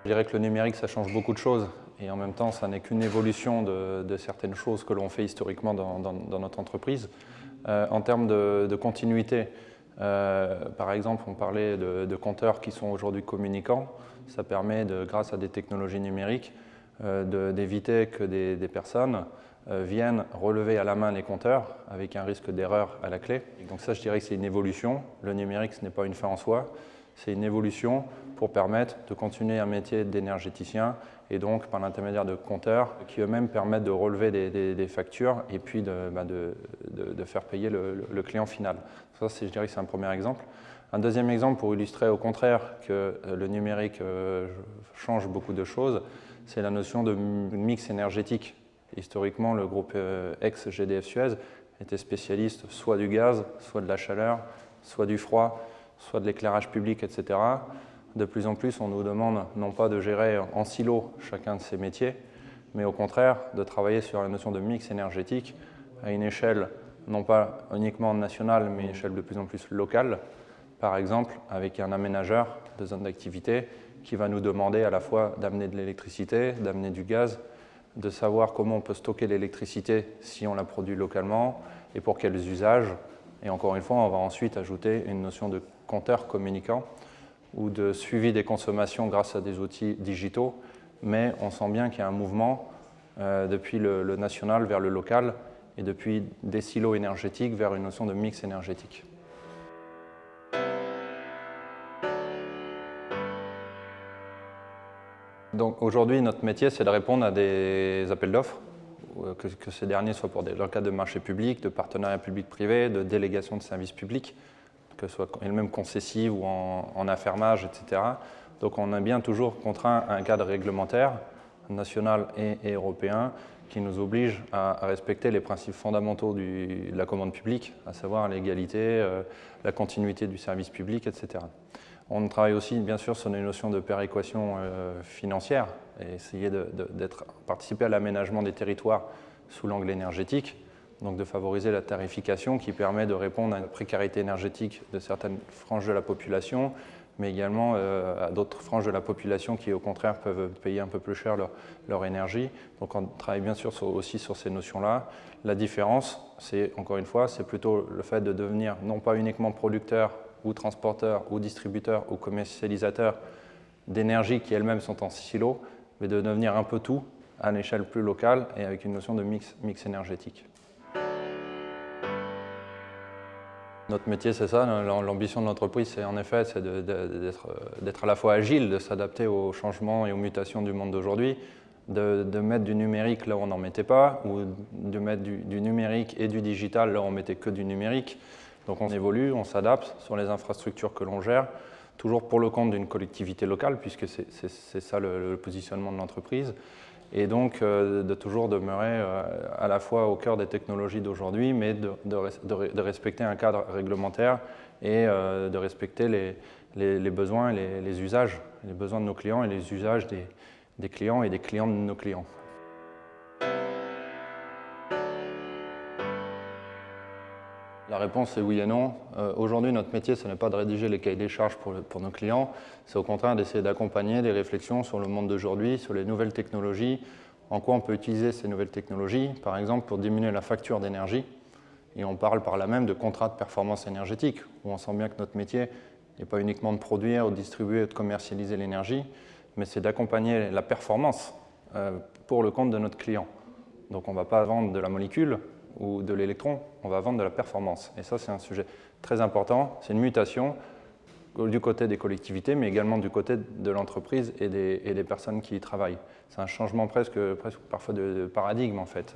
Je dirais que le numérique, ça change beaucoup de choses et en même temps, ça n'est qu'une évolution de certaines choses que l'on fait historiquement dans notre entreprise. En termes de continuité, par exemple, on parlait de compteurs qui sont aujourd'hui communicants. Ça permet, grâce à des technologies numériques, d'éviter que des personnes viennent relever à la main les compteurs avec un risque d'erreur à la clé. Et donc ça, je dirais que c'est une évolution. Le numérique, ce n'est pas une fin en soi, c'est une évolution pour permettre de continuer un métier d'énergéticien et donc par l'intermédiaire de compteurs qui eux-mêmes permettent de relever des factures et puis de faire payer le client final. Ça, je dirais que c'est un premier exemple. Un deuxième exemple pour illustrer au contraire que le numérique change beaucoup de choses, c'est la notion de mix énergétique. Historiquement, le groupe ex-GDF Suez était spécialiste soit du gaz, soit de la chaleur, soit du froid, soit de l'éclairage public, etc. De plus en plus, on nous demande non pas de gérer en silo chacun de ces métiers, mais au contraire de travailler sur la notion de mix énergétique à une échelle non pas uniquement nationale, mais une échelle de plus en plus locale. Par exemple, avec un aménageur de zone d'activité qui va nous demander à la fois d'amener de l'électricité, d'amener du gaz, de savoir comment on peut stocker l'électricité si on la produit localement et pour quels usages. Et encore une fois, on va ensuite ajouter une notion de compteur communicant ou de suivi des consommations grâce à des outils digitaux. Mais on sent bien qu'il y a un mouvement depuis le national vers le local et depuis des silos énergétiques vers une notion de mix énergétique. Donc aujourd'hui, notre métier, c'est de répondre à des appels d'offres, que ces derniers soient dans le cadre de marchés publics, de partenariats public-privé, de délégation de services publics, que ce soit même concessives ou en affermage, etc. Donc on est bien toujours contraint à un cadre réglementaire, national et européen, qui nous oblige à respecter les principes fondamentaux de la commande publique, à savoir l'égalité, la continuité du service public, etc. On travaille aussi bien sûr sur les notions de péréquation financière et essayer participer à l'aménagement des territoires sous l'angle énergétique, donc de favoriser la tarification qui permet de répondre à une précarité énergétique de certaines franges de la population, mais également à d'autres franges de la population qui au contraire peuvent payer un peu plus cher leur énergie. Donc on travaille bien sûr aussi sur ces notions-là. La différence, c'est encore une fois, c'est plutôt le fait de devenir non pas uniquement producteur ou transporteurs, ou distributeurs, ou commercialisateurs d'énergie qui elles-mêmes sont en silo, mais de devenir un peu tout à une échelle plus locale et avec une notion de mix énergétique. Notre métier, c'est ça, l'ambition de l'entreprise, c'est en effet d'être à la fois agile, de s'adapter aux changements et aux mutations du monde d'aujourd'hui, de mettre du numérique là où on n'en mettait pas, ou de mettre du numérique et du digital là où on mettait que du numérique. Donc on évolue, on s'adapte sur les infrastructures que l'on gère, toujours pour le compte d'une collectivité locale, puisque c'est ça le positionnement de l'entreprise, et donc de toujours demeurer à la fois au cœur des technologies d'aujourd'hui, mais de respecter un cadre réglementaire et de respecter les besoins et les usages, les besoins de nos clients et les usages des clients et des clients de nos clients. La réponse est oui et non. Aujourd'hui, notre métier, ce n'est pas de rédiger les cahiers des charges pour nos clients, c'est au contraire d'essayer d'accompagner des réflexions sur le monde d'aujourd'hui, sur les nouvelles technologies, en quoi on peut utiliser ces nouvelles technologies, par exemple pour diminuer la facture d'énergie. Et on parle par là même de contrats de performance énergétique, où on sent bien que notre métier n'est pas uniquement de produire, de distribuer ou de commercialiser l'énergie, mais c'est d'accompagner la performance pour le compte de notre client. Donc on ne va pas vendre de la molécule ou de l'électron, on va vendre de la performance. Et ça, c'est un sujet très important. C'est une mutation du côté des collectivités, mais également du côté de l'entreprise et des personnes qui y travaillent. C'est un changement presque parfois de paradigme, en fait.